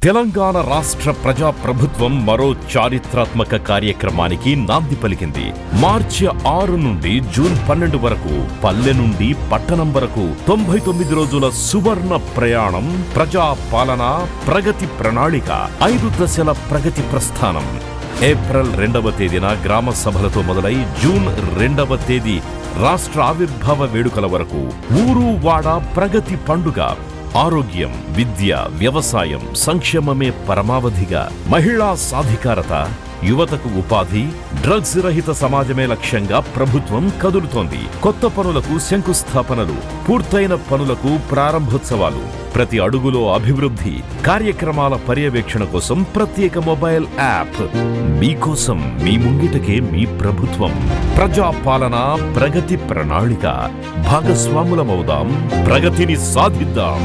తెలంగాణ రాష్ట్ర ప్రజా ప్రభుత్వం మరో చారిత్రాత్మక కార్యక్రమానికి నాంది పలికింది. మార్చి 6 నుండి జూన్ 12 వరకు పల్లె నుండి పట్టణం వరకు 99 రోజుల సువర్ణ ప్రయాణం. ప్రజా పాలన, ప్రగతి ప్రణాళిక, 5 దశల ప్రగతి ప్రస్థానం. ఏప్రిల్ 2వ తేదీన గ్రామ సభలతో మొదలై జూన్ 2వ తేదీ రాష్ట్ర ఆవిర్భావ వేడుకల వరకు ఊరు వాడ ప్రగతి పండుగ. ఆరోగ్యం, విద్య, వ్యవసాయం, సంక్షేమమే పరమావధిగా, మహిళా సాధికారత, యువతకు ఉపాధి, డ్రగ్స్ రహిత సమాజమే లక్ష్యంగా ప్రభుత్వం కదులుతోంది. కొత్త పనులకు శంకుస్థాపనలు, పూర్తయిన పనులకు ప్రారంభోత్సవాలు, ప్రతి అడుగులో అభివృద్ధి. కార్యక్రమాల పర్యవేక్షణ కోసం ప్రత్యేక మొబైల్ యాప్. మీకోసం, మీ ముంగిటకే మీ ప్రభుత్వం. ప్రజా పాలన, ప్రగతి ప్రణాళిక. భాగస్వాములమవుదాం, ప్రగతిని సాధిద్దాం.